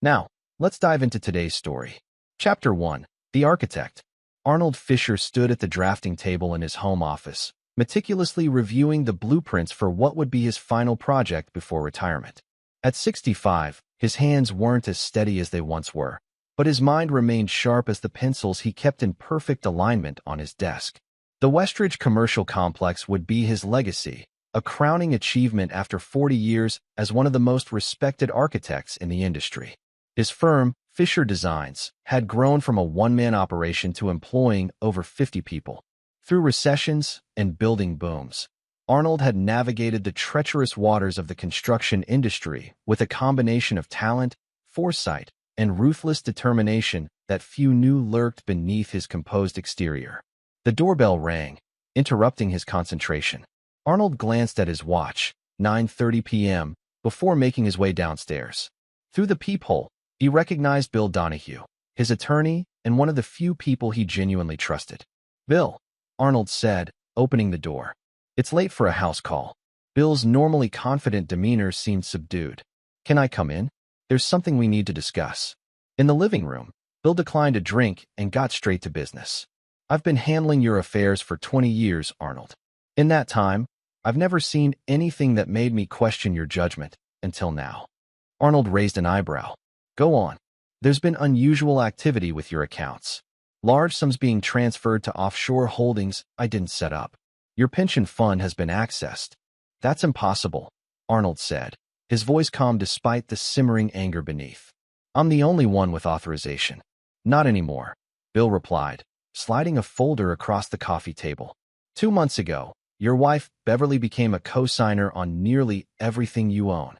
Now, let's dive into today's story. Chapter 1. The Architect. Arnold Fisher stood at the drafting table in his home office, meticulously reviewing the blueprints for what would be his final project before retirement. At 65, his hands weren't as steady as they once were, but his mind remained sharp as the pencils he kept in perfect alignment on his desk. The Westridge Commercial Complex would be his legacy, a crowning achievement after 40 years as one of the most respected architects in the industry. His firm, Fisher Designs, had grown from a one-man operation to employing over 50 people. Through recessions and building booms, Arnold had navigated the treacherous waters of the construction industry with a combination of talent, foresight, and ruthless determination that few knew lurked beneath his composed exterior. The doorbell rang, interrupting his concentration. Arnold glanced at his watch, 9:30 p.m., before making his way downstairs. Through the peephole, he recognized Bill Donahue, his attorney and one of the few people he genuinely trusted. "Bill," Arnold said, opening the door. "It's late for a house call." Bill's normally confident demeanor seemed subdued. "Can I come in? There's something we need to discuss." In the living room, Bill declined a drink and got straight to business. "I've been handling your affairs for 20 years, Arnold. In that time, I've never seen anything that made me question your judgment, until now." Arnold raised an eyebrow. "Go on." "There's been unusual activity with your accounts. Large sums being transferred to offshore holdings I didn't set up. Your pension fund has been accessed." "That's impossible," Arnold said, his voice calm despite the simmering anger beneath. "I'm the only one with authorization." "Not anymore," Bill replied, sliding a folder across the coffee table. "2 months ago, your wife, Beverly, became a co-signer on nearly everything you own."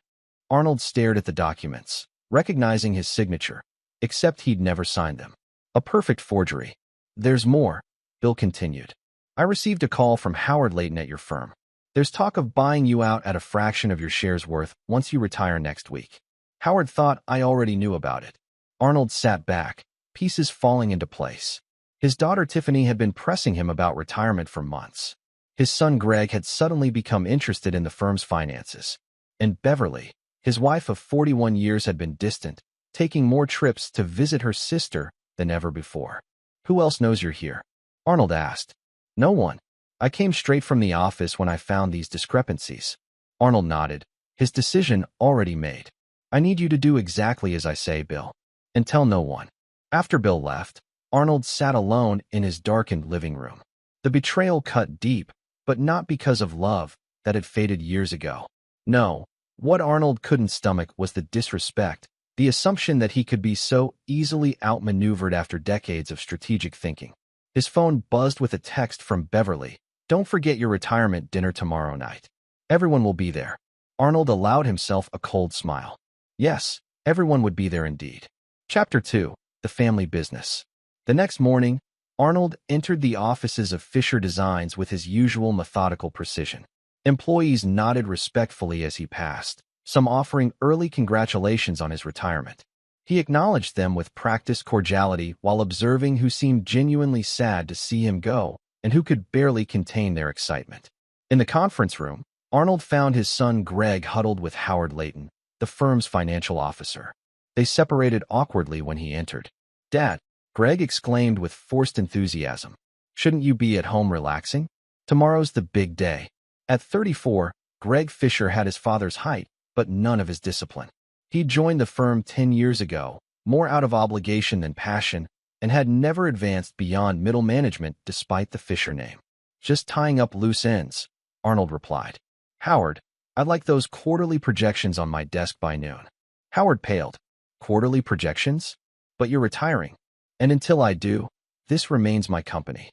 Arnold stared at the documents, recognizing his signature, except he'd never signed them. A perfect forgery. "There's more," Bill continued. "I received a call from Howard Layton at your firm. There's talk of buying you out at a fraction of your shares worth once you retire next week." Howard thought I already knew about it. Arnold sat back, pieces falling into place. His daughter Tiffany had been pressing him about retirement for months. His son Greg had suddenly become interested in the firm's finances. And Beverly, his wife of 41 years, had been distant, taking more trips to visit her sister than ever before. "Who else knows you're here?" Arnold asked. "No one. I came straight from the office when I found these discrepancies." Arnold nodded, his decision already made. "I need you to do exactly as I say, Bill. And tell no one." After Bill left, Arnold sat alone in his darkened living room. The betrayal cut deep, but not because of love that had faded years ago. No, what Arnold couldn't stomach was the disrespect, the assumption that he could be so easily outmaneuvered after decades of strategic thinking. His phone buzzed with a text from Beverly. "Don't forget your retirement dinner tomorrow night. Everyone will be there." Arnold allowed himself a cold smile. Yes, everyone would be there indeed. Chapter 2. The Family Business. The next morning, Arnold entered the offices of Fisher Designs with his usual methodical precision. Employees nodded respectfully as he passed, some offering early congratulations on his retirement. He acknowledged them with practiced cordiality while observing who seemed genuinely sad to see him go and who could barely contain their excitement. In the conference room, Arnold found his son Greg huddled with Howard Layton, the firm's financial officer. They separated awkwardly when he entered. "Dad," Greg exclaimed with forced enthusiasm. "Shouldn't you be at home relaxing? Tomorrow's the big day." At 34, Greg Fisher had his father's height, but none of his discipline. He joined the firm 10 years ago, more out of obligation than passion, and had never advanced beyond middle management despite the Fisher name. "Just tying up loose ends," Arnold replied. "Howard, I'd like those quarterly projections on my desk by noon." Howard paled. "Quarterly projections? But you're retiring. And until I do, this remains my company."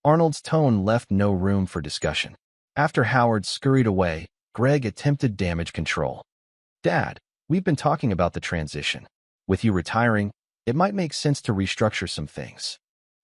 Arnold's tone left no room for discussion. After Howard scurried away, Greg attempted damage control. "Dad, we've been talking about the transition. With you retiring, it might make sense to restructure some things."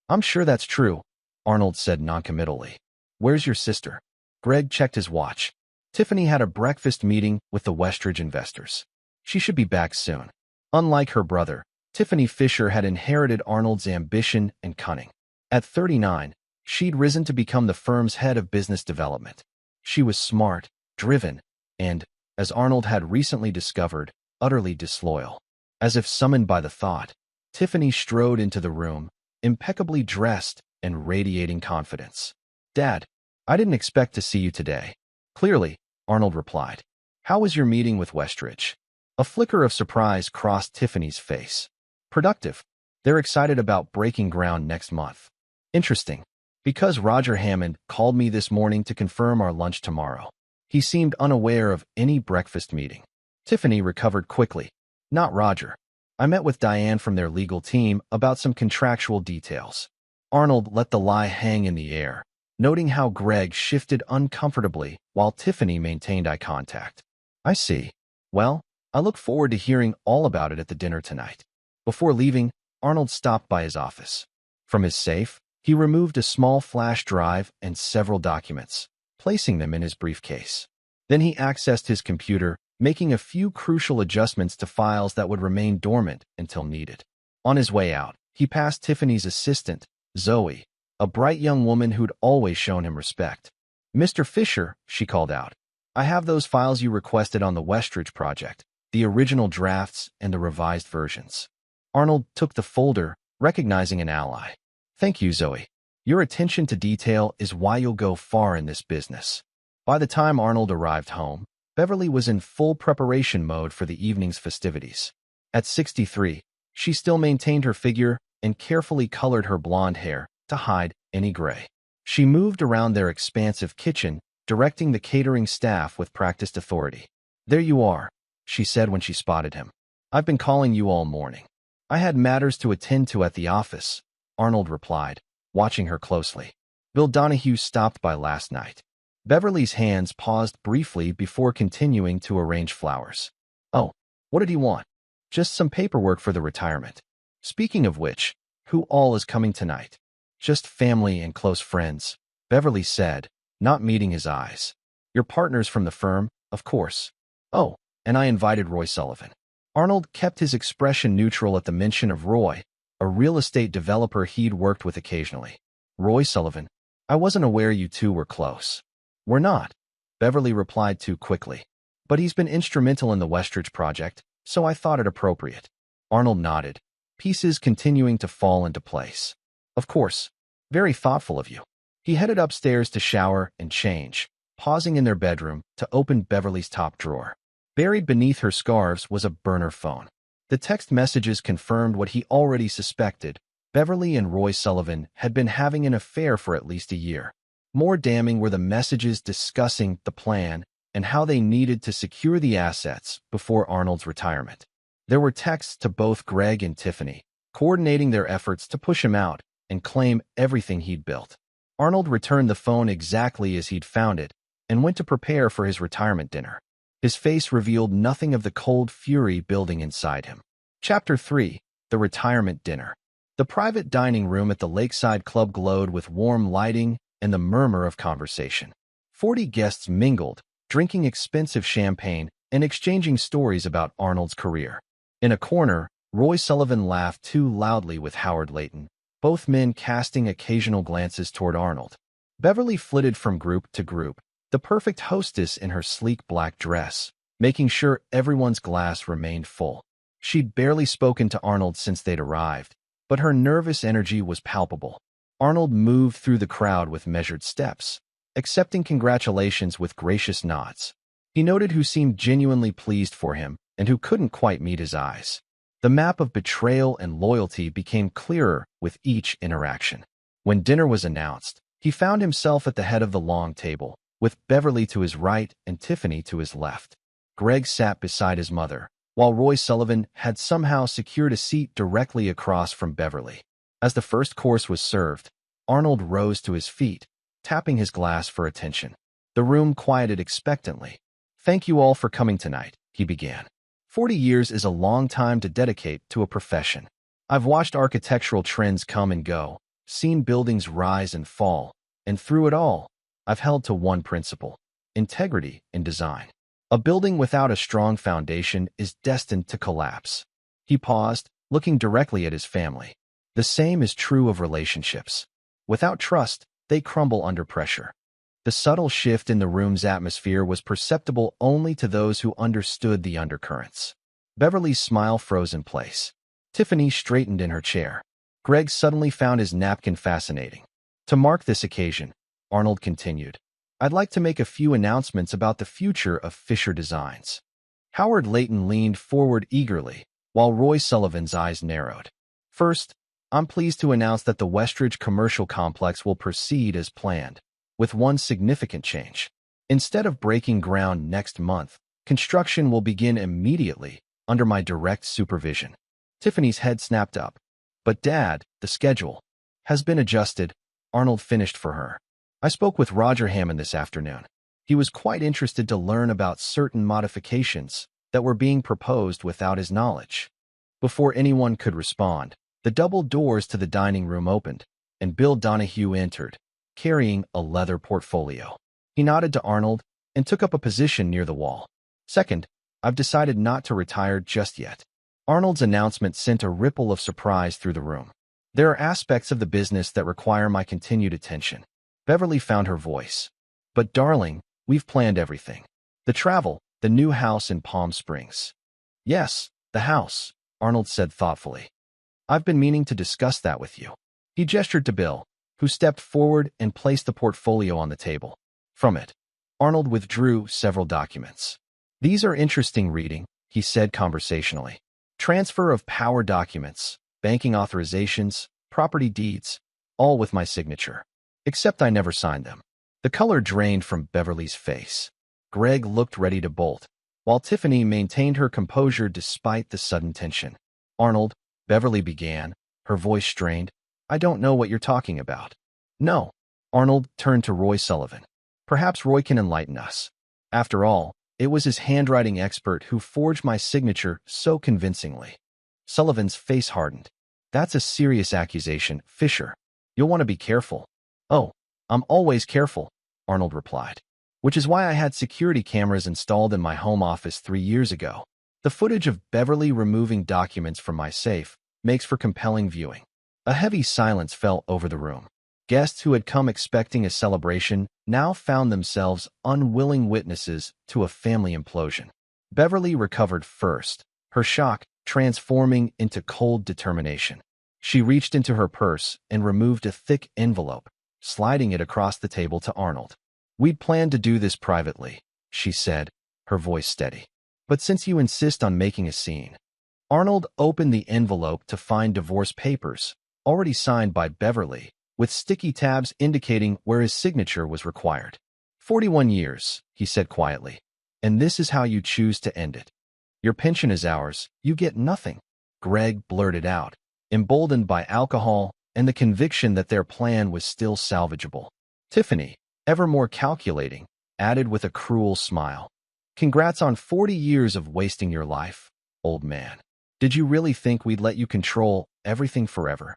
"I'm sure that's true," Arnold said noncommittally. "Where's your sister?" Greg checked his watch. "Tiffany had a breakfast meeting with the Westridge investors. She should be back soon." Unlike her brother, Tiffany Fisher had inherited Arnold's ambition and cunning. At 39, she'd risen to become the firm's head of business development. She was smart, driven, and, as Arnold had recently discovered, utterly disloyal. As if summoned by the thought, Tiffany strode into the room, impeccably dressed and radiating confidence. "Dad, I didn't expect to see you today." "Clearly," Arnold replied. "How was your meeting with Westridge?" A flicker of surprise crossed Tiffany's face. "Productive. They're excited about breaking ground next month." "Interesting. Because Roger Hammond called me this morning to confirm our lunch tomorrow." He seemed unaware of any breakfast meeting. Tiffany recovered quickly. "Not Roger. I met with Diane from their legal team about some contractual details." Arnold let the lie hang in the air, noting how Greg shifted uncomfortably while Tiffany maintained eye contact. "I see. Well, I look forward to hearing all about it at the dinner tonight." Before leaving, Arnold stopped by his office. From his safe, he removed a small flash drive and several documents, placing them in his briefcase. Then he accessed his computer, making a few crucial adjustments to files that would remain dormant until needed. On his way out, he passed Tiffany's assistant, Zoe, a bright young woman who'd always shown him respect. "Mr. Fisher," she called out, "I have those files you requested on the Westridge project, the original drafts and the revised versions." Arnold took the folder, recognizing an ally. "Thank you, Zoe. Your attention to detail is why you'll go far in this business." By the time Arnold arrived home, Beverly was in full preparation mode for the evening's festivities. At 63, she still maintained her figure and carefully colored her blonde hair to hide any gray. She moved around their expansive kitchen, directing the catering staff with practiced authority. "There you are," she said when she spotted him. "I've been calling you all morning." "I had matters to attend to at the office," Arnold replied, watching her closely. "Bill Donahue stopped by last night." Beverly's hands paused briefly before continuing to arrange flowers. "Oh, what did he want?" "Just some paperwork for the retirement." "Speaking of which, who all is coming tonight?" "Just family and close friends," Beverly said, not meeting his eyes. "Your partners from the firm, of course." "Oh, and I invited Roy Sullivan." Arnold kept his expression neutral at the mention of Roy, a real estate developer he'd worked with occasionally. "Roy Sullivan? I wasn't aware you two were close." "We're not," Beverly replied too quickly. "But he's been instrumental in the Westridge project, so I thought it appropriate." Arnold nodded, pieces continuing to fall into place. "Of course. Very thoughtful of you." He headed upstairs to shower and change, pausing in their bedroom to open Beverly's top drawer. Buried beneath her scarves was a burner phone. The text messages confirmed what he already suspected. Beverly and Roy Sullivan had been having an affair for at least a year. More damning were the messages discussing the plan and how they needed to secure the assets before Arnold's retirement. There were texts to both Greg and Tiffany, coordinating their efforts to push him out and claim everything he'd built. Arnold returned the phone exactly as he'd found it and went to prepare for his retirement dinner. His face revealed nothing of the cold fury building inside him. Chapter 3: The Retirement Dinner. The private dining room at the Lakeside Club glowed with warm lighting and the murmur of conversation. 40 guests mingled, drinking expensive champagne and exchanging stories about Arnold's career. In a corner, Roy Sullivan laughed too loudly with Howard Layton, both men casting occasional glances toward Arnold. Beverly flitted from group to group, the perfect hostess in her sleek black dress, making sure everyone's glass remained full. She'd barely spoken to Arnold since they'd arrived, but her nervous energy was palpable. Arnold moved through the crowd with measured steps, accepting congratulations with gracious nods. He noted who seemed genuinely pleased for him and who couldn't quite meet his eyes. The map of betrayal and loyalty became clearer with each interaction. When dinner was announced, he found himself at the head of the long table, with Beverly to his right and Tiffany to his left. Greg sat beside his mother, while Roy Sullivan had somehow secured a seat directly across from Beverly. As the first course was served, Arnold rose to his feet, tapping his glass for attention. The room quieted expectantly. "Thank you all for coming tonight," he began. 40 years is a long time to dedicate to a profession. I've watched architectural trends come and go, seen buildings rise and fall, and through it all, I've held to one principle: integrity in design. A building without a strong foundation is destined to collapse. He paused, looking directly at his family. The same is true of relationships. Without trust, they crumble under pressure. The subtle shift in the room's atmosphere was perceptible only to those who understood the undercurrents. Beverly's smile froze in place. Tiffany straightened in her chair. Greg suddenly found his napkin fascinating. To mark this occasion, Arnold continued, I'd like to make a few announcements about the future of Fisher Designs. Howard Layton leaned forward eagerly, while Roy Sullivan's eyes narrowed. First, I'm pleased to announce that the Westridge Commercial Complex will proceed as planned, with one significant change. Instead of breaking ground next month, construction will begin immediately under my direct supervision. Tiffany's head snapped up. But Dad, the schedule has been adjusted, Arnold finished for her. I spoke with Roger Hammond this afternoon. He was quite interested to learn about certain modifications that were being proposed without his knowledge. Before anyone could respond, the double doors to the dining room opened, and Bill Donahue entered, carrying a leather portfolio. He nodded to Arnold and took up a position near the wall. Second, I've decided not to retire just yet. Arnold's announcement sent a ripple of surprise through the room. There are aspects of the business that require my continued attention. Beverly found her voice. But darling, we've planned everything. The travel, the new house in Palm Springs. Yes, the house, Arnold said thoughtfully. I've been meaning to discuss that with you. He gestured to Bill, who stepped forward and placed the portfolio on the table. From it, Arnold withdrew several documents. These are interesting reading, he said conversationally. Transfer of power documents, banking authorizations, property deeds, all with my signature. Except I never signed them. The color drained from Beverly's face. Greg looked ready to bolt, while Tiffany maintained her composure despite the sudden tension. Arnold, Beverly began, her voice strained. I don't know what you're talking about. No. Arnold turned to Roy Sullivan. Perhaps Roy can enlighten us. After all, it was his handwriting expert who forged my signature so convincingly. Sullivan's face hardened. That's a serious accusation, Fisher. You'll want to be careful. Oh, I'm always careful, Arnold replied. Which is why I had security cameras installed in my home office 3 years ago. The footage of Beverly removing documents from my safe makes for compelling viewing. A heavy silence fell over the room. Guests who had come expecting a celebration now found themselves unwilling witnesses to a family implosion. Beverly recovered first, her shock transforming into cold determination. She reached into her purse and removed a thick envelope, sliding it across the table to Arnold. We'd planned to do this privately, she said, her voice steady. But since you insist on making a scene. Arnold opened the envelope to find divorce papers, already signed by Beverly, with sticky tabs indicating where his signature was required. 41 years, he said quietly. And this is how you choose to end it. Your pension is ours, you get nothing. Greg blurted out, emboldened by alcohol and the conviction that their plan was still salvageable. Tiffany, ever more calculating, added with a cruel smile. Congrats on 40 years of wasting your life, old man. Did you really think we'd let you control everything forever?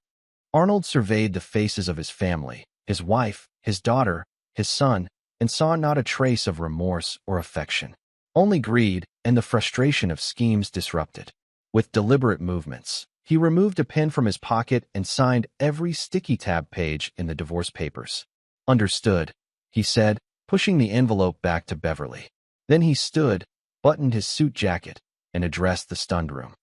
Arnold surveyed the faces of his family, his wife, his daughter, his son, and saw not a trace of remorse or affection. Only greed and the frustration of schemes disrupted. With deliberate movements, he removed a pen from his pocket and signed every sticky tab page in the divorce papers. Understood, he said, pushing the envelope back to Beverly. Then he stood, buttoned his suit jacket, and addressed the stunned room.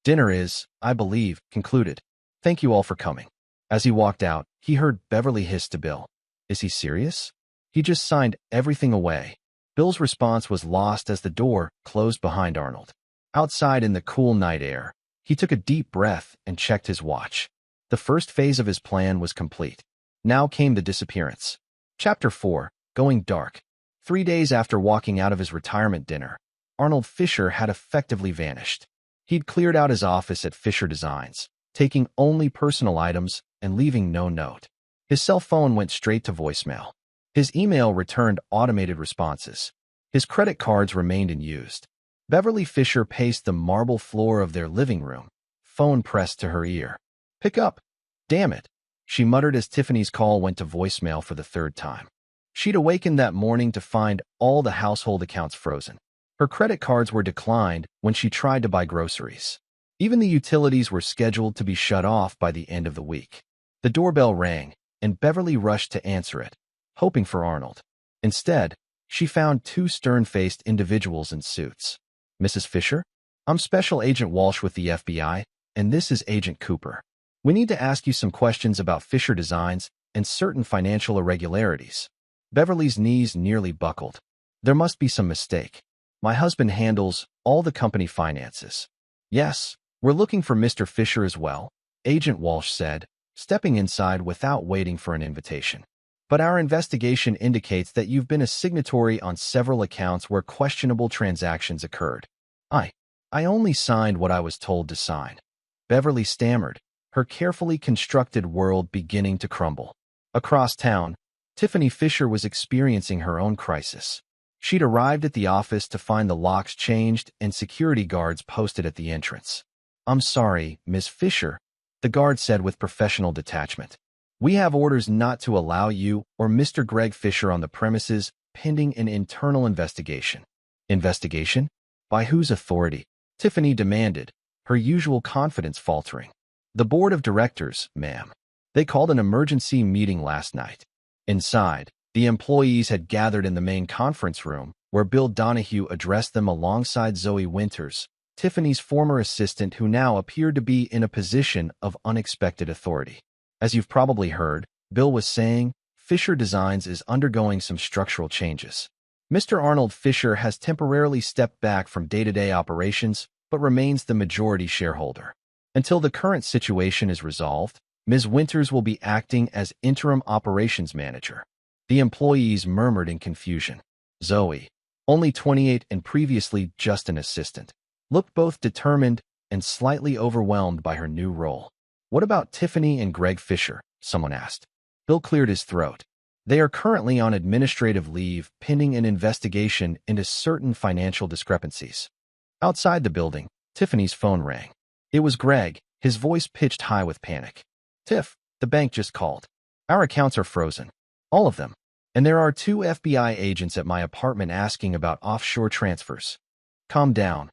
Dinner is, I believe, concluded. Thank you all for coming. As he walked out, he heard Beverly hiss to Bill. Is he serious? He just signed everything away. Bill's response was lost as the door closed behind Arnold. Outside in the cool night air, he took a deep breath and checked his watch. The first phase of his plan was complete. Now came the disappearance. Chapter 4, Going Dark. 3 days after walking out of his retirement dinner, Arnold Fisher had effectively vanished. He'd cleared out his office at Fisher Designs, taking only personal items and leaving no note. His cell phone went straight to voicemail. His email returned automated responses. His credit cards remained unused. Beverly Fisher paced the marble floor of their living room, phone pressed to her ear. Pick up. Damn it, she muttered as Tiffany's call went to voicemail for the third time. She'd awakened that morning to find all the household accounts frozen. Her credit cards were declined when she tried to buy groceries. Even the utilities were scheduled to be shut off by the end of the week. The doorbell rang, and Beverly rushed to answer it, hoping for Arnold. Instead, she found two stern-faced individuals in suits. Mrs. Fisher? I'm Special Agent Walsh with the FBI, and this is Agent Cooper. We need to ask you some questions about Fisher Designs and certain financial irregularities. Beverly's knees nearly buckled. There must be some mistake. My husband handles all the company finances. Yes, we're looking for Mr. Fisher as well, Agent Walsh said, stepping inside without waiting for an invitation. But our investigation indicates that you've been a signatory on several accounts where questionable transactions occurred. I only signed what I was told to sign. Beverly stammered, her carefully constructed world beginning to crumble. Across town, Tiffany Fisher was experiencing her own crisis. She'd arrived at the office to find the locks changed and security guards posted at the entrance. "I'm sorry, Miss Fisher," the guard said with professional detachment. "We have orders not to allow you or Mr. Greg Fisher on the premises pending an internal investigation." Investigation? By whose authority? Tiffany demanded, her usual confidence faltering. "The board of directors, ma'am. They called an emergency meeting last night." Inside, the employees had gathered in the main conference room, where Bill Donahue addressed them alongside Zoe Winters, Tiffany's former assistant who now appeared to be in a position of unexpected authority. "As you've probably heard," Bill was saying, "Fisher Designs is undergoing some structural changes. Mr. Arnold Fisher has temporarily stepped back from day-to-day operations, but remains the majority shareholder. Until the current situation is resolved, Ms. Winters will be acting as interim operations manager." The employees murmured in confusion. Zoe, only 28 and previously just an assistant, looked both determined and slightly overwhelmed by her new role. "What about Tiffany and Greg Fisher?" someone asked. Bill cleared his throat. "They are currently on administrative leave pending an investigation into certain financial discrepancies." Outside the building, Tiffany's phone rang. It was Greg, his voice pitched high with panic. "Tiff, the bank just called. Our accounts are frozen. All of them. And there are 2 FBI agents at my apartment asking about offshore transfers." "Calm down,"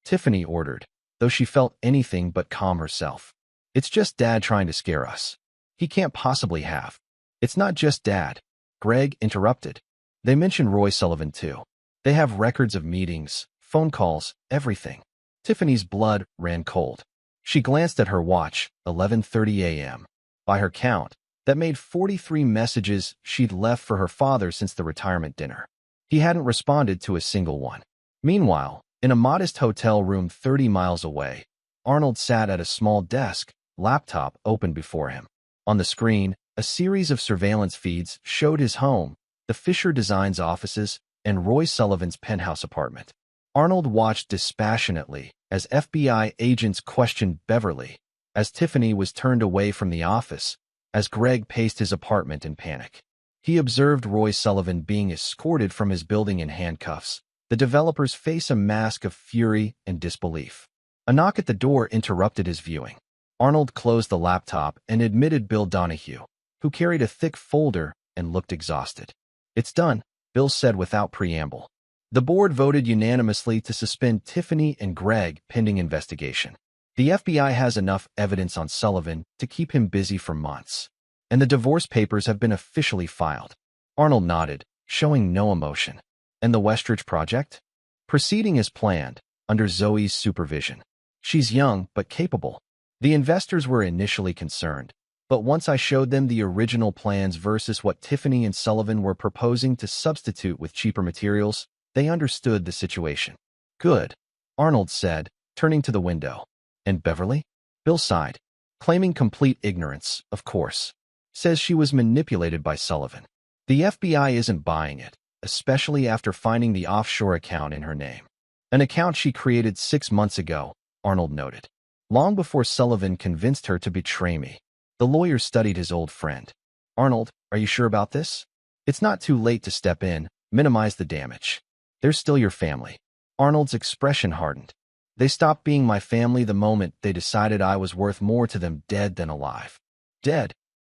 Tiffany ordered, though she felt anything but calm herself. "It's just Dad trying to scare us. He can't possibly have." "It's not just Dad," Greg interrupted. "They mention Roy Sullivan too. They have records of meetings, phone calls, everything." Tiffany's blood ran cold. She glanced at her watch, 11:30 a.m. By her count, that made 43 messages she'd left for her father since the retirement dinner. He hadn't responded to a single one. Meanwhile, in a modest hotel room 30 miles away, Arnold sat at a small desk, laptop open before him. On the screen, a series of surveillance feeds showed his home, the Fisher Designs offices, and Roy Sullivan's penthouse apartment. Arnold watched dispassionately as FBI agents questioned Beverly, as Tiffany was turned away from the office, as Greg paced his apartment in panic. He observed Roy Sullivan being escorted from his building in handcuffs, the developer's face a mask of fury and disbelief. A knock at the door interrupted his viewing. Arnold closed the laptop and admitted Bill Donahue, who carried a thick folder and looked exhausted. "It's done," Bill said without preamble. "The board voted unanimously to suspend Tiffany and Greg pending investigation. The FBI has enough evidence on Sullivan to keep him busy for months. And the divorce papers have been officially filed." Arnold nodded, showing no emotion. "And the Westridge project?" "Proceeding as planned, under Zoe's supervision. She's young but capable." The investors were initially concerned, but once I showed them the original plans versus what Tiffany and Sullivan were proposing to substitute with cheaper materials, they understood the situation. "Good," Arnold said, turning to the window. "And Beverly?" Bill sighed, claiming complete ignorance, of course. "Says she was manipulated by Sullivan. The FBI isn't buying it, especially after finding the offshore account in her name. An account she created 6 months ago," Arnold noted. "Long before Sullivan convinced her to betray me." The lawyer studied his old friend. "Arnold, are you sure about this? It's not too late to step in, minimize the damage. They're still your family." Arnold's expression hardened. "They stopped being my family the moment they decided I was worth more to them dead than alive." "Dead?"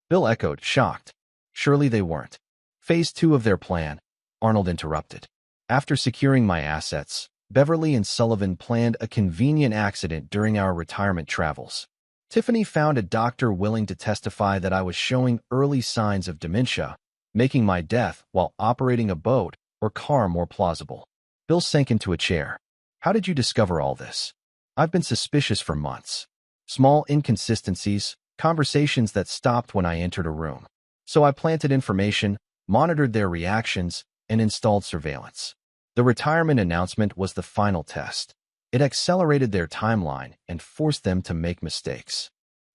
Bill echoed, shocked. "Surely they weren't." "Phase 2 of their plan," Arnold interrupted. "After securing my assets, Beverly and Sullivan planned a convenient accident during our retirement travels. Tiffany found a doctor willing to testify that I was showing early signs of dementia, making my death while operating a boat or car more plausible." Bill sank into a chair. "How did you discover all this?" I've been suspicious for months. Small inconsistencies, conversations that stopped when I entered a room. So I planted information, monitored their reactions, and installed surveillance. The retirement announcement was the final test. It accelerated their timeline and forced them to make mistakes.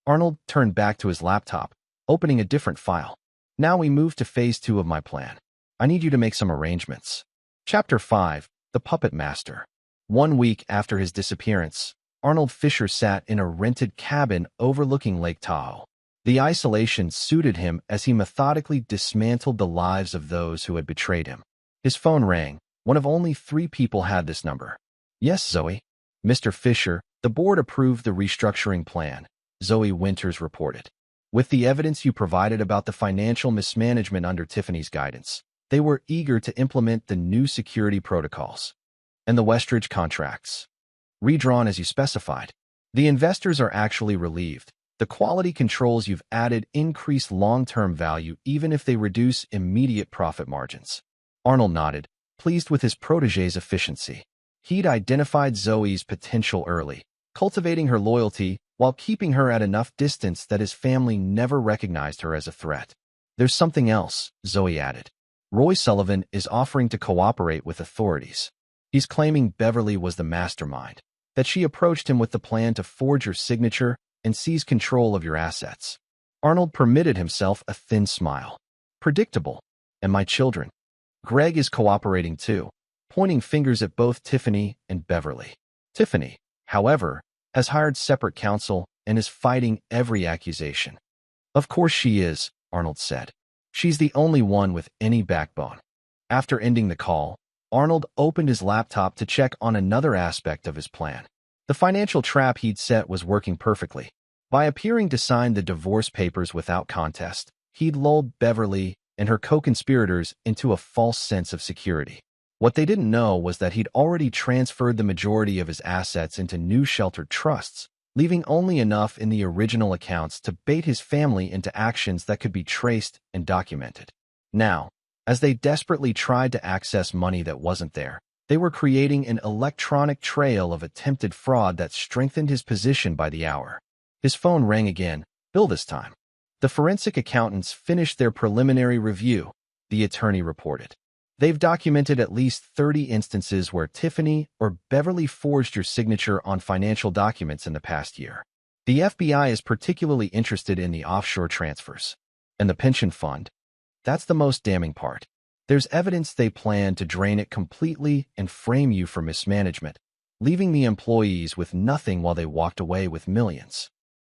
Arnold turned back to his laptop, opening a different file. Now we move to phase 2 of my plan. I need you to make some arrangements. Chapter 5, The Puppet Master. 1 week after his disappearance, Arnold Fisher sat in a rented cabin overlooking Lake Tahoe. The isolation suited him as he methodically dismantled the lives of those who had betrayed him. His phone rang. One of only 3 people had this number. Yes, Zoe. Mr. Fisher, the board approved the restructuring plan, Zoe Winters reported. With the evidence you provided about the financial mismanagement under Tiffany's guidance, they were eager to implement the new security protocols. And the Westridge contracts. Redrawn as you specified. The investors are actually relieved. The quality controls you've added increase long-term value even if they reduce immediate profit margins. Arnold nodded, pleased with his protégé's efficiency. He'd identified Zoe's potential early, cultivating her loyalty while keeping her at enough distance that his family never recognized her as a threat. There's something else, Zoe added. Roy Sullivan is offering to cooperate with authorities. He's claiming Beverly was the mastermind, that she approached him with the plan to forge your signature and seize control of your assets. Arnold permitted himself a thin smile. Predictable. And my children. Greg is cooperating too, pointing fingers at both Tiffany and Beverly. Tiffany, however, has hired separate counsel and is fighting every accusation. Of course she is, Arnold said. She's the only one with any backbone. After ending the call, Arnold opened his laptop to check on another aspect of his plan. The financial trap he'd set was working perfectly. By appearing to sign the divorce papers without contest, he'd lulled Beverly and her co-conspirators into a false sense of security. What they didn't know was that he'd already transferred the majority of his assets into new sheltered trusts, leaving only enough in the original accounts to bait his family into actions that could be traced and documented. Now, as they desperately tried to access money that wasn't there, they were creating an electronic trail of attempted fraud that strengthened his position by the hour. His phone rang again, Bill this time. The forensic accountants finished their preliminary review, the attorney reported. They've documented at least 30 instances where Tiffany or Beverly forged your signature on financial documents in the past year. The FBI is particularly interested in the offshore transfers. And the pension fund? That's the most damning part. There's evidence they plan to drain it completely and frame you for mismanagement, leaving the employees with nothing while they walked away with millions.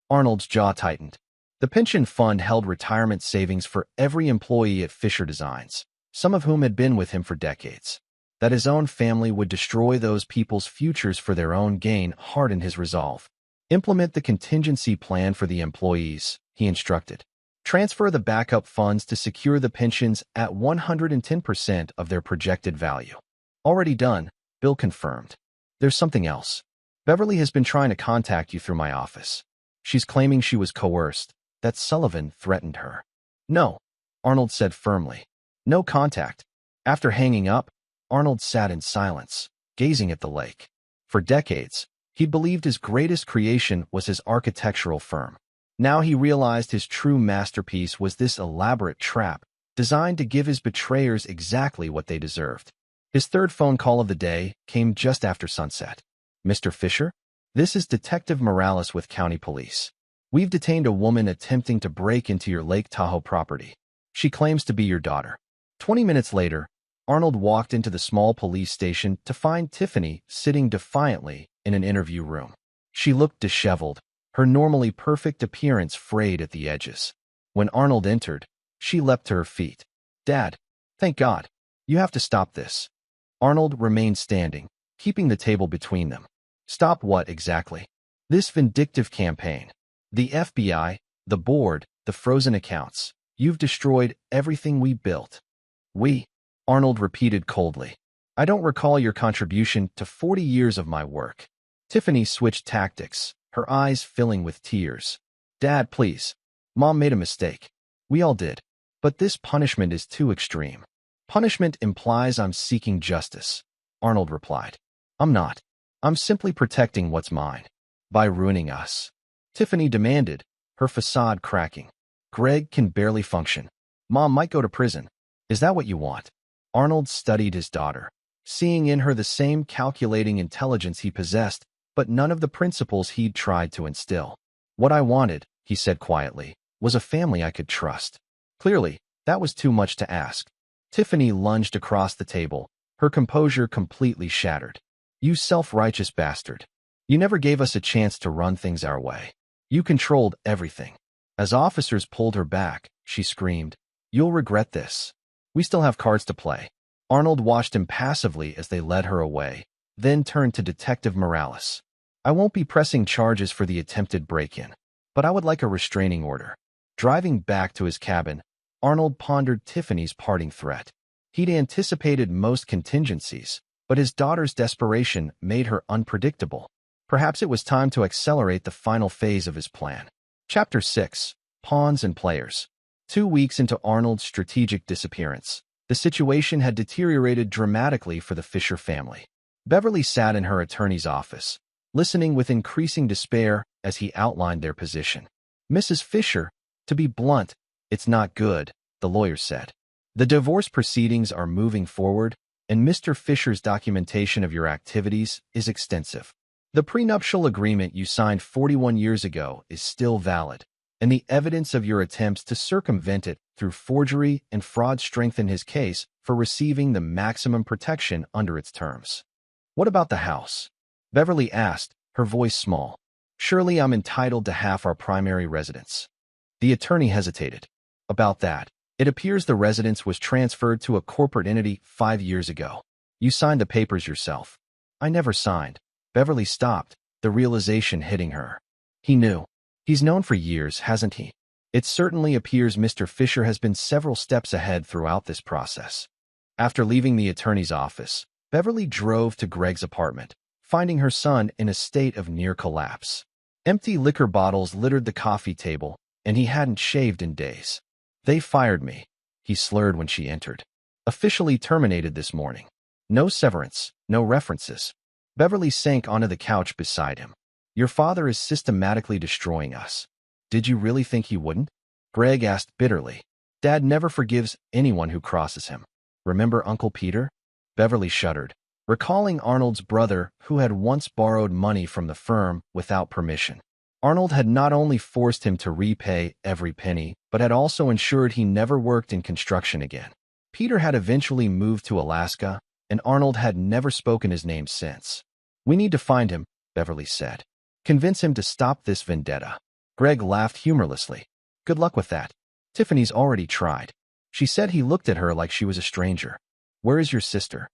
Arnold's jaw tightened. The pension fund held retirement savings for every employee at Fisher Designs, some of whom had been with him for decades. That his own family would destroy those people's futures for their own gain hardened his resolve. Implement the contingency plan for the employees, he instructed. Transfer the backup funds to secure the pensions at 110% of their projected value. Already done, Bill confirmed. There's something else. Beverly has been trying to contact you through my office. She's claiming she was coerced, that Sullivan threatened her. No, Arnold said firmly. No contact. After hanging up, Arnold sat in silence, gazing at the lake. For decades, he believed his greatest creation was his architectural firm. Now he realized his true masterpiece was this elaborate trap, designed to give his betrayers exactly what they deserved. His third phone call of the day came just after sunset. Mr. Fisher? This is Detective Morales with County Police. We've detained a woman attempting to break into your Lake Tahoe property. She claims to be your daughter. 20 minutes later, Arnold walked into the small police station to find Tiffany sitting defiantly in an interview room. She looked disheveled, her normally perfect appearance frayed at the edges. When Arnold entered, she leapt to her feet. Dad, thank God. You have to stop this. Arnold remained standing, keeping the table between them. Stop what exactly? This vindictive campaign. The FBI, the board, the frozen accounts. You've destroyed everything we built. We, Arnold repeated coldly. I don't recall your contribution to 40 years of my work. Tiffany switched tactics, her eyes filling with tears. Dad, please. Mom made a mistake. We all did. But this punishment is too extreme. Punishment implies I'm seeking justice, Arnold replied. I'm not. I'm simply protecting what's mine. By ruining us. Tiffany demanded, her facade cracking. Greg can barely function. Mom might go to prison. Is that what you want? Arnold studied his daughter, seeing in her the same calculating intelligence he possessed, but none of the principles he'd tried to instill. What I wanted, he said quietly, was a family I could trust. Clearly, that was too much to ask. Tiffany lunged across the table, her composure completely shattered. You self-righteous bastard. You never gave us a chance to run things our way. You controlled everything. As officers pulled her back, she screamed, "You'll regret this. We still have cards to play." Arnold watched impassively as they led her away, then turned to Detective Morales. "I won't be pressing charges for the attempted break-in, but I would like a restraining order." Driving back to his cabin, Arnold pondered Tiffany's parting threat. He'd anticipated most contingencies, but his daughter's desperation made her unpredictable. Perhaps it was time to accelerate the final phase of his plan. Chapter 6. Pawns and Players. 2 weeks into Arnold's strategic disappearance, the situation had deteriorated dramatically for the Fisher family. Beverly sat in her attorney's office, listening with increasing despair as he outlined their position. "Mrs. Fisher, to be blunt, it's not good," the lawyer said. "The divorce proceedings are moving forward, and Mr. Fisher's documentation of your activities is extensive. The prenuptial agreement you signed 41 years ago is still valid, and the evidence of your attempts to circumvent it through forgery and fraud strengthen his case for receiving the maximum protection under its terms." "What about the house?" Beverly asked, her voice small. "Surely I'm entitled to half our primary residence." The attorney hesitated. "About that, it appears the residence was transferred to a corporate entity 5 years ago. You signed the papers yourself." "I never signed." Beverly stopped, the realization hitting her. He knew. He's known for years, hasn't he? It certainly appears Mr. Fisher has been several steps ahead throughout this process. After leaving the attorney's office, Beverly drove to Greg's apartment, finding her son in a state of near collapse. Empty liquor bottles littered the coffee table, and he hadn't shaved in days. "They fired me," he slurred when she entered. "Officially terminated this morning. No severance, no references." Beverly sank onto the couch beside him. "Your father is systematically destroying us." "Did you really think he wouldn't?" Greg asked bitterly. "Dad never forgives anyone who crosses him. Remember Uncle Peter?" Beverly shuddered, recalling Arnold's brother who had once borrowed money from the firm without permission. Arnold had not only forced him to repay every penny, but had also ensured he never worked in construction again. Peter had eventually moved to Alaska, and Arnold had never spoken his name since. "We need to find him," Beverly said. "Convince him to stop this vendetta." Greg laughed humorlessly. "Good luck with that. Tiffany's already tried." She said he looked at her like she was a stranger. "Where is your sister?"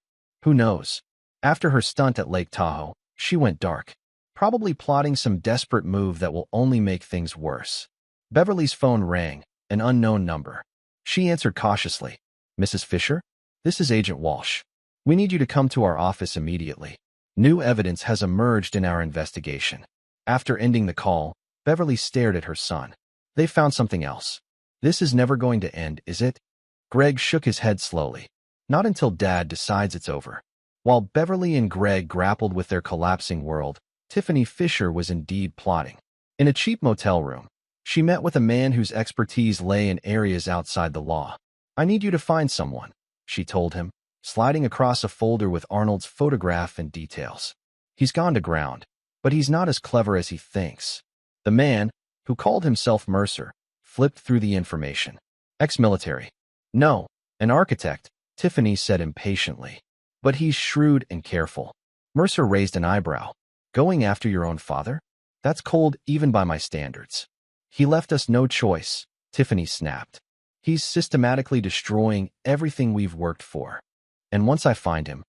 "Who knows?" After her stunt at Lake Tahoe, she went dark. Probably plotting some desperate move that will only make things worse. Beverly's phone rang, an unknown number. She answered cautiously. "Mrs. Fisher? This is Agent Walsh. We need you to come to our office immediately. New evidence has emerged in our investigation." After ending the call, Beverly stared at her son. "They found something else. This is never going to end, is it?" Greg shook his head slowly. "Not until Dad decides it's over." While Beverly and Greg grappled with their collapsing world, Tiffany Fisher was indeed plotting. In a cheap motel room, she met with a man whose expertise lay in areas outside the law. "I need you to find someone," she told him, sliding across a folder with Arnold's photograph and details. "He's gone to ground, but he's not as clever as he thinks." The man, who called himself Mercer, flipped through the information. "Ex-military." "No, an architect," Tiffany said impatiently. "But he's shrewd and careful." Mercer raised an eyebrow. "Going after your own father? That's cold even by my standards." "He left us no choice," Tiffany snapped. "He's systematically destroying everything we've worked for. And once I find him..."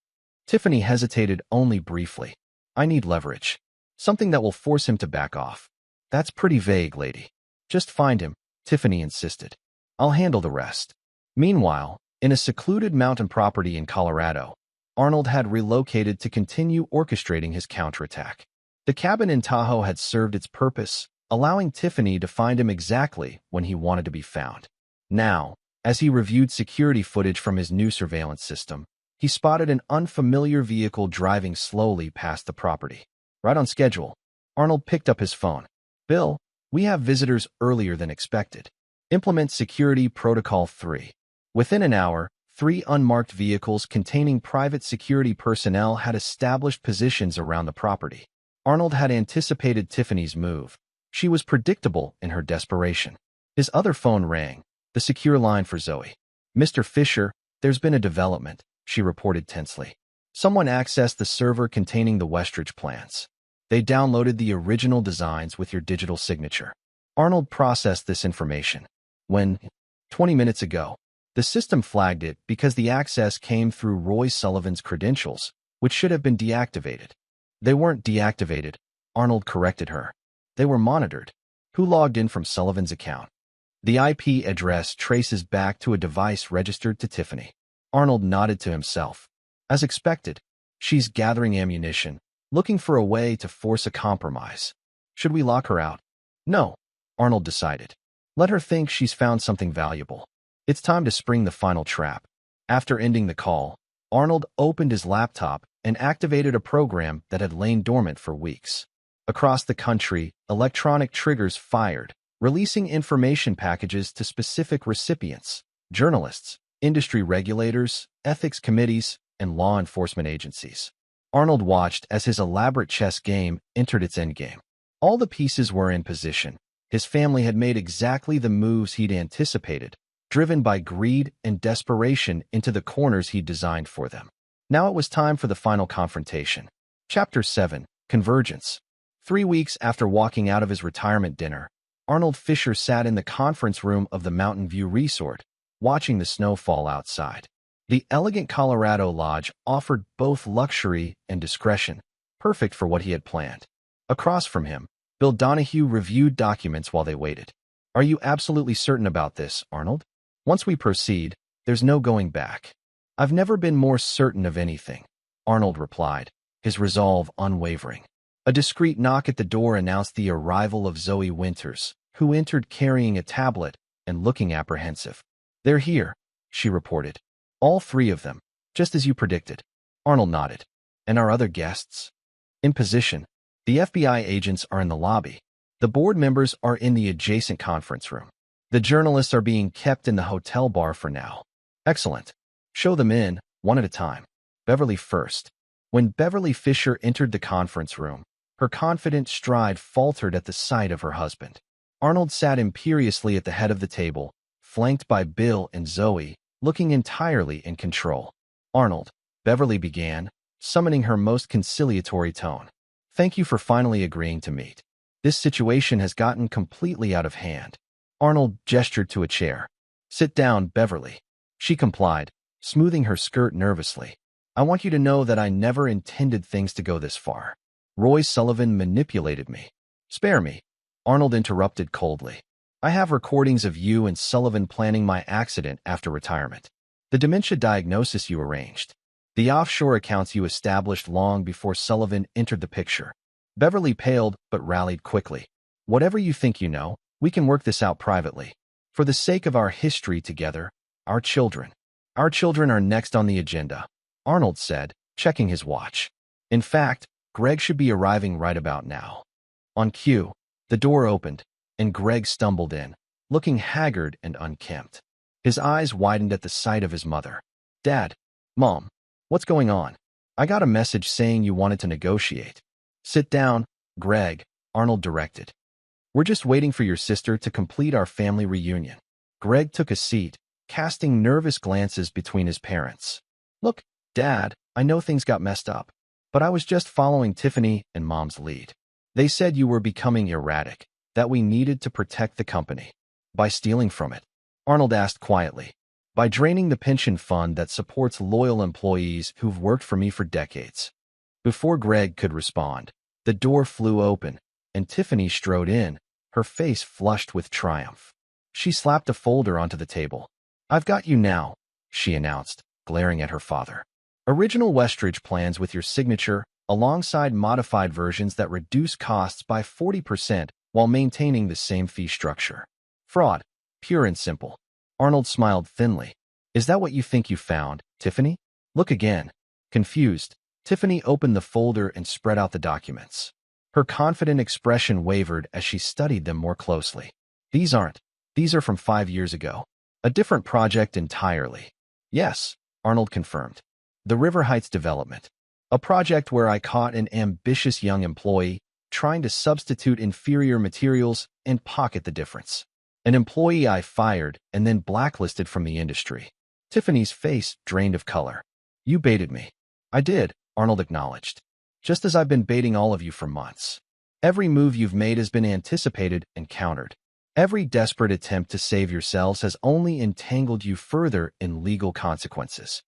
Tiffany hesitated only briefly. "I need leverage. Something that will force him to back off." "That's pretty vague, lady." "Just find him," Tiffany insisted. "I'll handle the rest." Meanwhile, in a secluded mountain property in Colorado, Arnold had relocated to continue orchestrating his counterattack. The cabin in Tahoe had served its purpose, allowing Tiffany to find him exactly when he wanted to be found. Now, as he reviewed security footage from his new surveillance system, he spotted an unfamiliar vehicle driving slowly past the property. Right on schedule. Arnold picked up his phone. Bill, we have visitors earlier than expected. Implement Security Protocol 3. Within an hour, 3 unmarked vehicles containing private security personnel had established positions around the property. Arnold had anticipated Tiffany's move. She was predictable in her desperation. His other phone rang, the secure line for Zoe. Mr. Fisher, there's been a development, she reported tensely. Someone accessed the server containing the Westridge plans. They downloaded the original designs with your digital signature. Arnold processed this information. When, 20 minutes ago, the system flagged it because the access came through Roy Sullivan's credentials, which should have been deactivated. They weren't deactivated, Arnold corrected her. They were monitored. Who logged in from Sullivan's account? The IP address traces back to a device registered to Tiffany. Arnold nodded to himself. As expected, she's gathering ammunition, looking for a way to force a compromise. Should we lock her out? No, Arnold decided. Let her think she's found something valuable. It's time to spring the final trap. After ending the call, Arnold opened his laptop and activated a program that had lain dormant for weeks. Across the country, electronic triggers fired, releasing information packages to specific recipients, journalists, industry regulators, ethics committees, and law enforcement agencies. Arnold watched as his elaborate chess game entered its endgame. All the pieces were in position. His family had made exactly the moves he'd anticipated, driven by greed and desperation into the corners he'd designed for them. Now it was time for the final confrontation. Chapter 7, Convergence. 3 weeks after walking out of his retirement dinner, Arnold Fisher sat in the conference room of the Mountain View Resort, watching the snow fall outside. The elegant Colorado Lodge offered both luxury and discretion, perfect for what he had planned. Across from him, Bill Donahue reviewed documents while they waited. Are you absolutely certain about this, Arnold? Once we proceed, there's no going back. I've never been more certain of anything, Arnold replied, his resolve unwavering. A discreet knock at the door announced the arrival of Zoe Winters, who entered carrying a tablet and looking apprehensive. They're here, she reported. All 3 of them, just as you predicted. Arnold nodded. And our other guests? In position. The FBI agents are in the lobby. The board members are in the adjacent conference room. The journalists are being kept in the hotel bar for now. Excellent. Show them in, one at a time. Beverly first. When Beverly Fisher entered the conference room, her confident stride faltered at the sight of her husband. Arnold sat imperiously at the head of the table, flanked by Bill and Zoe, looking entirely in control. Arnold, Beverly began, summoning her most conciliatory tone. Thank you for finally agreeing to meet. This situation has gotten completely out of hand. Arnold gestured to a chair. Sit down, Beverly. She complied, smoothing her skirt nervously. I want you to know that I never intended things to go this far. Roy Sullivan manipulated me. Spare me, Arnold interrupted coldly. I have recordings of you and Sullivan planning my accident after retirement. The dementia diagnosis you arranged. The offshore accounts you established long before Sullivan entered the picture. Beverly paled but rallied quickly. Whatever you think you know, we can work this out privately. For the sake of our history together, our children. Our children are next on the agenda, Arnold said, checking his watch. In fact, Greg should be arriving right about now. On cue, the door opened, and Greg stumbled in, looking haggard and unkempt. His eyes widened at the sight of his mother. Dad, Mom, what's going on? I got a message saying you wanted to negotiate. Sit down, Greg, Arnold directed. We're just waiting for your sister to complete our family reunion. Greg took a seat, casting nervous glances between his parents. Look, Dad, I know things got messed up, but I was just following Tiffany and Mom's lead. They said you were becoming erratic, that we needed to protect the company. By stealing from it? Arnold asked quietly. By draining the pension fund that supports loyal employees who've worked for me for decades. Before Greg could respond, the door flew open, and Tiffany strode in, her face flushed with triumph. She slapped a folder onto the table. I've got you now, she announced, glaring at her father. Original Westridge plans with your signature, alongside modified versions that reduce costs by 40% while maintaining the same fee structure. Fraud, pure and simple. Arnold smiled thinly. Is that what you think you found, Tiffany? Look again. Confused, Tiffany opened the folder and spread out the documents. Her confident expression wavered as she studied them more closely. These aren't. These are from 5 years ago. A different project entirely. Yes, Arnold confirmed. The River Heights development. A project where I caught an ambitious young employee trying to substitute inferior materials and pocket the difference. An employee I fired and then blacklisted from the industry. Tiffany's face drained of color. You baited me. I did, Arnold acknowledged. Just as I've been baiting all of you for months. Every move you've made has been anticipated and countered. Every desperate attempt to save yourselves has only entangled you further in legal consequences.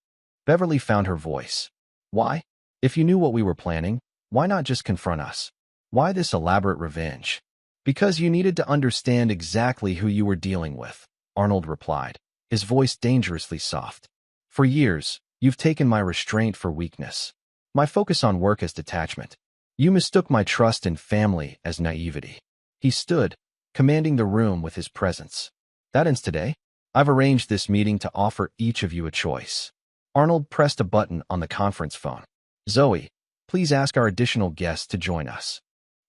Beverly found her voice. Why? If you knew what we were planning, why not just confront us? Why this elaborate revenge? Because you needed to understand exactly who you were dealing with, Arnold replied, his voice dangerously soft. For years, you've taken my restraint for weakness, my focus on work as detachment. You mistook my trust in family as naivety. He stood, commanding the room with his presence. That ends today. I've arranged this meeting to offer each of you a choice. Arnold pressed a button on the conference phone. Zoe, please ask our additional guests to join us.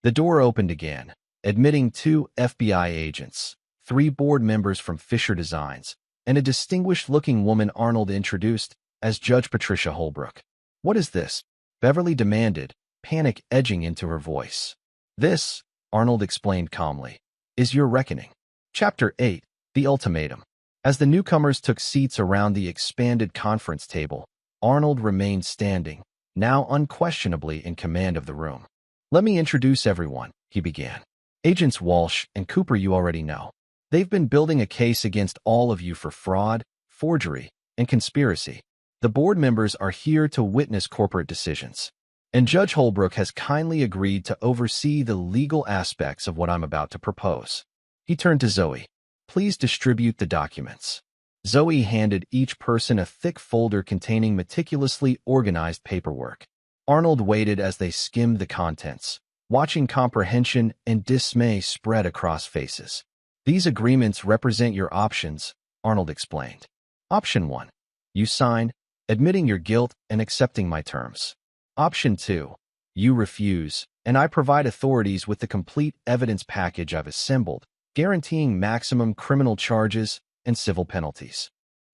The door opened again, admitting 2 FBI agents, 3 board members from Fisher Designs, and a distinguished-looking woman Arnold introduced as Judge Patricia Holbrook. What is this? Beverly demanded, panic edging into her voice. This, Arnold explained calmly, is your reckoning. Chapter 8, The Ultimatum. As the newcomers took seats around the expanded conference table, Arnold remained standing, now unquestionably in command of the room. Let me introduce everyone, he began. Agents Walsh and Cooper you already know. They've been building a case against all of you for fraud, forgery, and conspiracy. The board members are here to witness corporate decisions. And Judge Holbrook has kindly agreed to oversee the legal aspects of what I'm about to propose. He turned to Zoe. Please distribute the documents. Zoe handed each person a thick folder containing meticulously organized paperwork. Arnold waited as they skimmed the contents, watching comprehension and dismay spread across faces. These agreements represent your options, Arnold explained. Option 1. You sign, admitting your guilt and accepting my terms. Option 2. You refuse, and I provide authorities with the complete evidence package I've assembled, guaranteeing maximum criminal charges and civil penalties.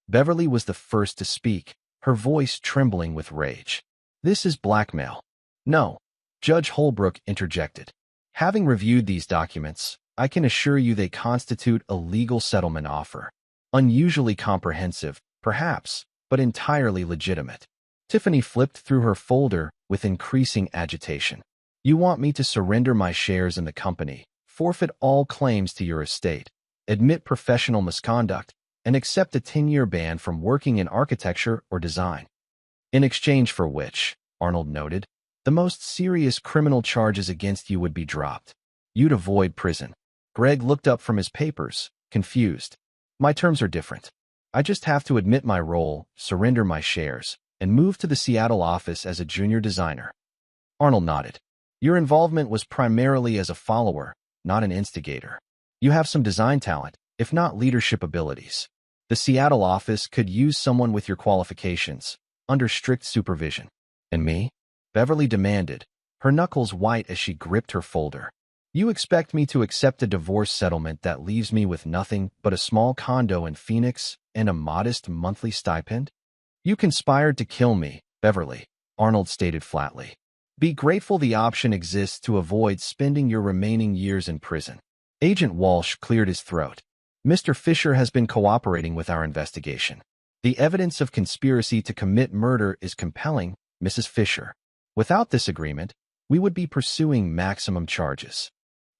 Beverly was the first to speak, her voice trembling with rage. This is blackmail. No, Judge Holbrook interjected. Having reviewed these documents, I can assure you they constitute a legal settlement offer. Unusually comprehensive, perhaps, but entirely legitimate. Tiffany flipped through her folder with increasing agitation. You want me to surrender my shares in the company, forfeit all claims to your estate, admit professional misconduct, and accept a 10-year ban from working in architecture or design. In exchange for which, Arnold noted, the most serious criminal charges against you would be dropped. You'd avoid prison. Greg looked up from his papers, confused. My terms are different. I just have to admit my role, surrender my shares, and move to the Seattle office as a junior designer. Arnold nodded. Your involvement was primarily as a follower, not an instigator. You have some design talent, if not leadership abilities. The Seattle office could use someone with your qualifications, under strict supervision. And me? Beverly demanded, her knuckles white as she gripped her folder. You expect me to accept a divorce settlement that leaves me with nothing but a small condo in Phoenix and a modest monthly stipend? You conspired to kill me, Beverly, Arnold stated flatly. Be grateful the option exists to avoid spending your remaining years in prison. Agent Walsh cleared his throat. Mr. Fisher has been cooperating with our investigation. The evidence of conspiracy to commit murder is compelling, Mrs. Fisher. Without this agreement, we would be pursuing maximum charges.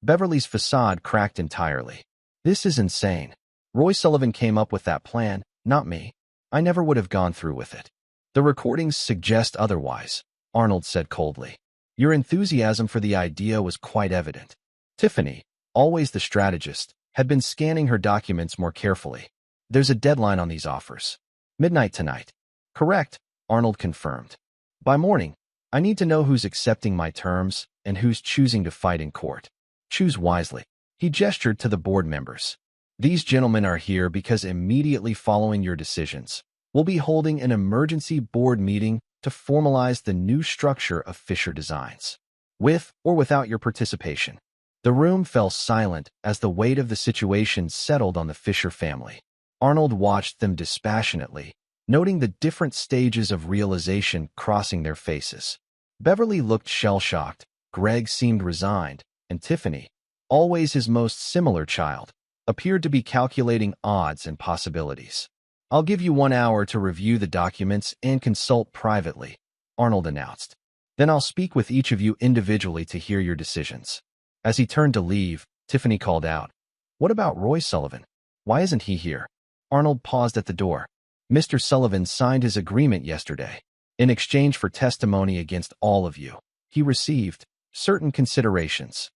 Beverly's facade cracked entirely. This is insane. Roy Sullivan came up with that plan, not me. I never would have gone through with it. The recordings suggest otherwise, Arnold said coldly. Your enthusiasm for the idea was quite evident. Tiffany, always the strategist, had been scanning her documents more carefully. There's a deadline on these offers. Midnight tonight. Correct, Arnold confirmed. By morning, I need to know who's accepting my terms and who's choosing to fight in court. Choose wisely. He gestured to the board members. These gentlemen are here because immediately following your decisions, We'll be holding an emergency board meeting to formalize the new structure of Fisher Designs. With or without your participation. The room fell silent as the weight of the situation settled on the Fisher family. Arnold watched them dispassionately, noting the different stages of realization crossing their faces. Beverly looked shell-shocked, Greg seemed resigned, and Tiffany, always his most similar child, appeared to be calculating odds and possibilities. "I'll give you 1 hour to review the documents and consult privately," Arnold announced. "Then I'll speak with each of you individually to hear your decisions." As he turned to leave, Tiffany called out, "What about Roy Sullivan? Why isn't he here?" Arnold paused at the door. "Mr. Sullivan signed his agreement yesterday. In exchange for testimony against all of you, he received certain considerations."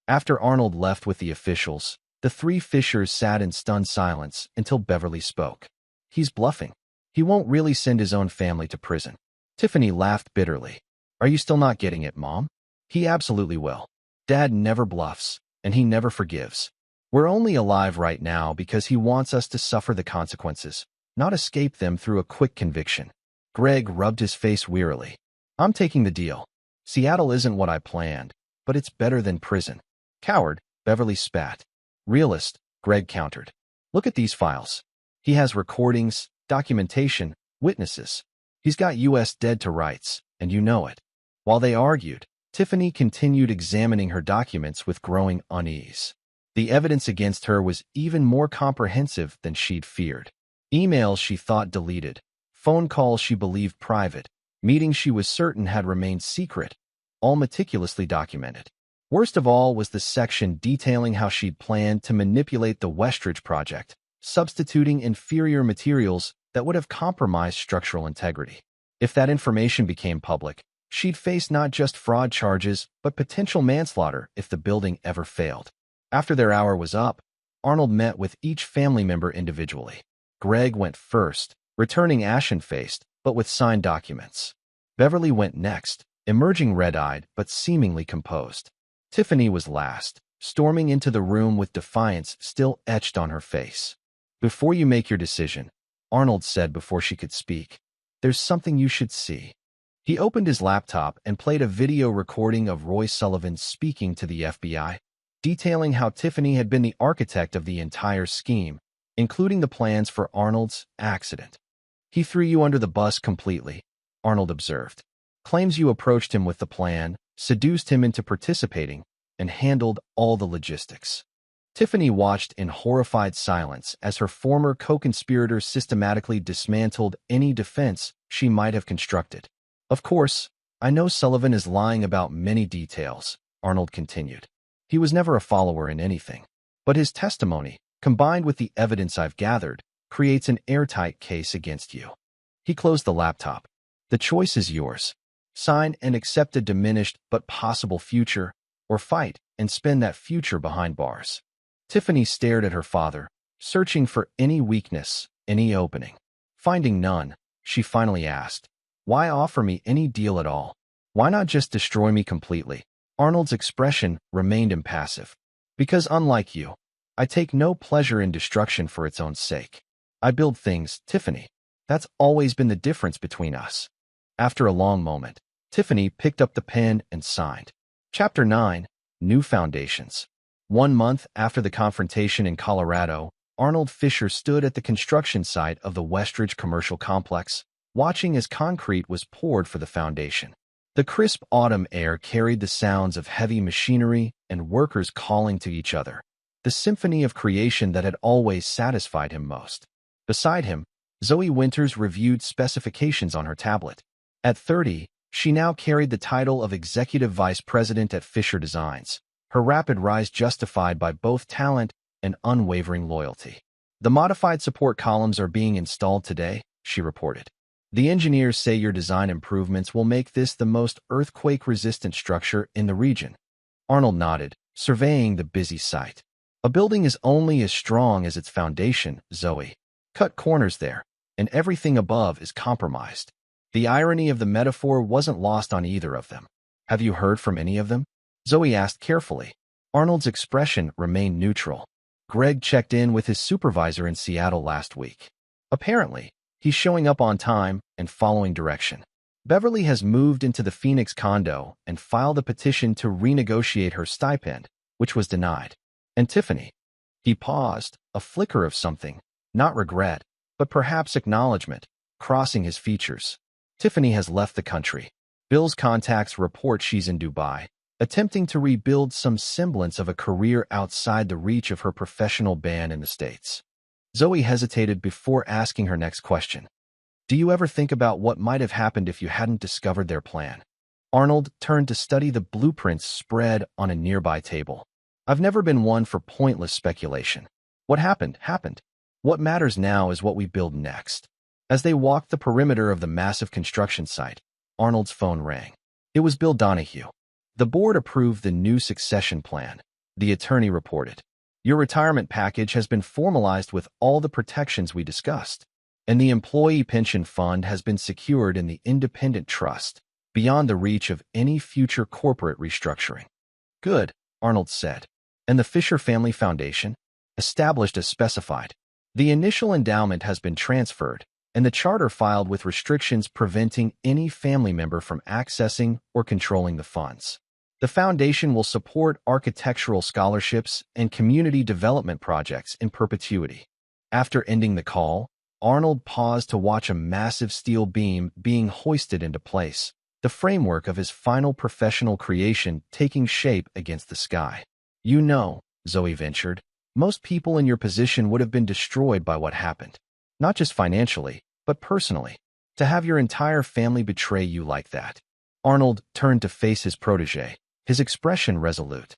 After Arnold left with the officials, the three Fishers sat in stunned silence until Beverly spoke. "He's bluffing. He won't really send his own family to prison." Tiffany laughed bitterly. "Are you still not getting it, Mom? He absolutely will. Dad never bluffs, and he never forgives. We're only alive right now because he wants us to suffer the consequences, not escape them through a quick conviction." Greg rubbed his face wearily. "I'm taking the deal. Seattle isn't what I planned, but it's better than prison." "Coward," Beverly spat. "Realist," Greg countered. "Look at these files. He has recordings, documentation, witnesses. He's got U.S. dead to rights, and you know it." While they argued, Tiffany continued examining her documents with growing unease. The evidence against her was even more comprehensive than she'd feared. Emails she thought deleted, phone calls she believed private, meetings she was certain had remained secret, all meticulously documented. Worst of all was the section detailing how she'd planned to manipulate the Westridge project, substituting inferior materials that would have compromised structural integrity. If that information became public, she'd face not just fraud charges, but potential manslaughter if the building ever failed. After their hour was up, Arnold met with each family member individually. Greg went first, returning ashen-faced, but with signed documents. Beverly went next, emerging red-eyed but seemingly composed. Tiffany was last, storming into the room with defiance still etched on her face. "Before you make your decision," Arnold said before she could speak, "there's something you should see." He opened his laptop and played a video recording of Roy Sullivan speaking to the FBI, detailing how Tiffany had been the architect of the entire scheme, including the plans for Arnold's accident. "He threw you under the bus completely," Arnold observed. "Claims you approached him with the plan, seduced him into participating, and handled all the logistics." Tiffany watched in horrified silence as her former co-conspirator systematically dismantled any defense she might have constructed. "Of course, I know Sullivan is lying about many details," Arnold continued. "He was never a follower in anything. But his testimony, combined with the evidence I've gathered, creates an airtight case against you." He closed the laptop. "The choice is yours. Sign and accept a diminished but possible future, or fight and spend that future behind bars." Tiffany stared at her father, searching for any weakness, any opening. Finding none, she finally asked, "Why offer me any deal at all? Why not just destroy me completely?" Arnold's expression remained impassive. "Because unlike you, I take no pleasure in destruction for its own sake. I build things, Tiffany. That's always been the difference between us." After a long moment, Tiffany picked up the pen and signed. Chapter 9, New Foundations. 1 month after the confrontation in Colorado, Arnold Fisher stood at the construction site of the Westridge commercial complex, watching as concrete was poured for the foundation. The crisp autumn air carried the sounds of heavy machinery and workers calling to each other, the symphony of creation that had always satisfied him most. Beside him, Zoe Winters reviewed specifications on her tablet. At 30, she now carried the title of Executive Vice President at Fisher Designs, her rapid rise justified by both talent and unwavering loyalty. "The modified support columns are being installed today," she reported. "The engineers say your design improvements will make this the most earthquake-resistant structure in the region." Arnold nodded, surveying the busy site. "A building is only as strong as its foundation, Zoe. Cut corners there, and everything above is compromised." The irony of the metaphor wasn't lost on either of them. "Have you heard from any of them?" Zoe asked carefully. Arnold's expression remained neutral. "Greg checked in with his supervisor in Seattle last week. Apparently, He's showing up on time and following direction. Beverly has moved into the Phoenix condo and filed a petition to renegotiate her stipend, which was denied. And Tiffany? He paused, a flicker of something, not regret, but perhaps acknowledgement, crossing his features. Tiffany has left the country. Bill's contacts report she's in Dubai, attempting to rebuild some semblance of a career outside the reach of her professional ban in the States. Zoe hesitated before asking her next question. Do you ever think about what might have happened if you hadn't discovered their plan? Arnold turned to study the blueprints spread on a nearby table. I've never been one for pointless speculation. What happened, happened. What matters now is what we build next. As they walked the perimeter of the massive construction site, Arnold's phone rang. It was Bill Donahue. The board approved the new succession plan, the attorney reported. Your retirement package has been formalized with all the protections we discussed, and the employee pension fund has been secured in the independent trust, beyond the reach of any future corporate restructuring. Good, Arnold said. And the Fisher Family Foundation? Established as specified. The initial endowment has been transferred, and the charter filed with restrictions preventing any family member from accessing or controlling the funds. The foundation will support architectural scholarships and community development projects in perpetuity. After ending the call, Arnold paused to watch a massive steel beam being hoisted into place, the framework of his final professional creation taking shape against the sky. You know, Zoe ventured, most people in your position would have been destroyed by what happened. Not just financially, but personally. To have your entire family betray you like that. Arnold turned to face his protege, his expression resolute.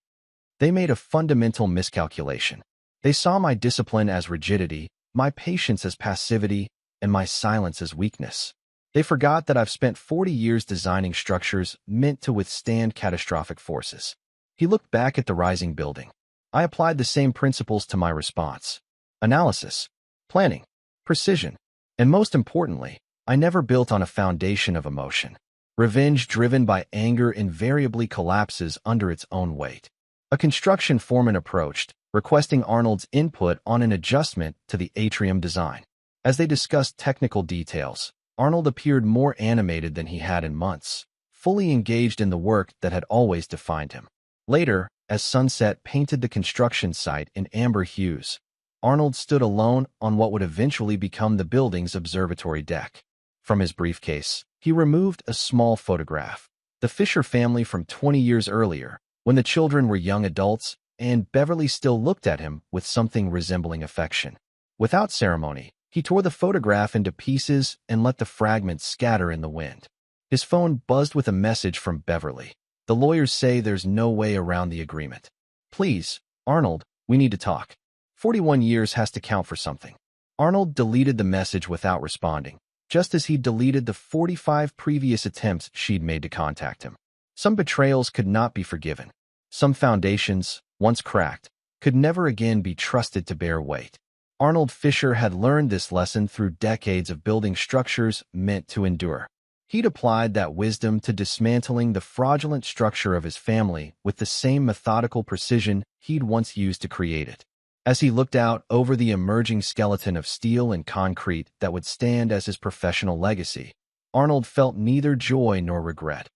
They made a fundamental miscalculation. They saw my discipline as rigidity, my patience as passivity, and my silence as weakness. They forgot that I've spent 40 years designing structures meant to withstand catastrophic forces. He looked back at the rising building. I applied the same principles to my response. Analysis, planning, precision, and most importantly, I never built on a foundation of emotion. Revenge driven by anger invariably collapses under its own weight. A construction foreman approached, requesting Arnold's input on an adjustment to the atrium design. As they discussed technical details, Arnold appeared more animated than he had in months, fully engaged in the work that had always defined him. Later, as sunset painted the construction site in amber hues, Arnold stood alone on what would eventually become the building's observatory deck. From his briefcase, he removed a small photograph, the Fisher family from 20 years earlier, when the children were young adults, and Beverly still looked at him with something resembling affection. Without ceremony, he tore the photograph into pieces and let the fragments scatter in the wind. His phone buzzed with a message from Beverly. The lawyers say there's no way around the agreement. Please, Arnold, we need to talk. 41 years has to count for something. Arnold deleted the message without responding, just as he deleted the 45 previous attempts she'd made to contact him. Some betrayals could not be forgiven. Some foundations, once cracked, could never again be trusted to bear weight. Arnold Fisher had learned this lesson through decades of building structures meant to endure. He'd applied that wisdom to dismantling the fraudulent structure of his family with the same methodical precision he'd once used to create it. As he looked out over the emerging skeleton of steel and concrete that would stand as his professional legacy, Arnold felt neither joy nor regret.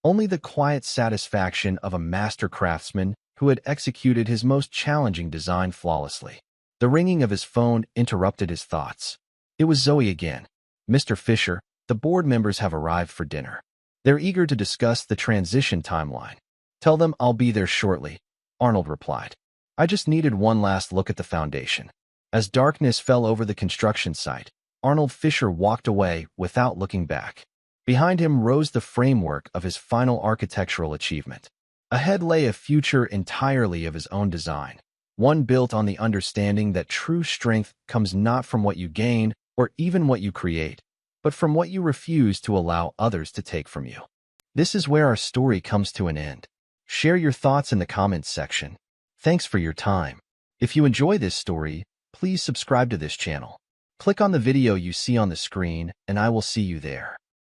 Only the quiet satisfaction of a master craftsman who had executed his most challenging design flawlessly. The ringing of his phone interrupted his thoughts. It was Zoe again. Mr. Fisher, the board members have arrived for dinner. They're eager to discuss the transition timeline. Tell them I'll be there shortly, Arnold replied. I just needed one last look at the foundation. As darkness fell over the construction site, Arnold Fisher walked away without looking back. Behind him rose the framework of his final architectural achievement. Ahead lay a future entirely of his own design, one built on the understanding that true strength comes not from what you gain or even what you create, but from what you refuse to allow others to take from you. This is where our story comes to an end. Share your thoughts in the comments section. Thanks for your time. If you enjoy this story, please subscribe to this channel. Click on the video you see on the screen, and I will see you there.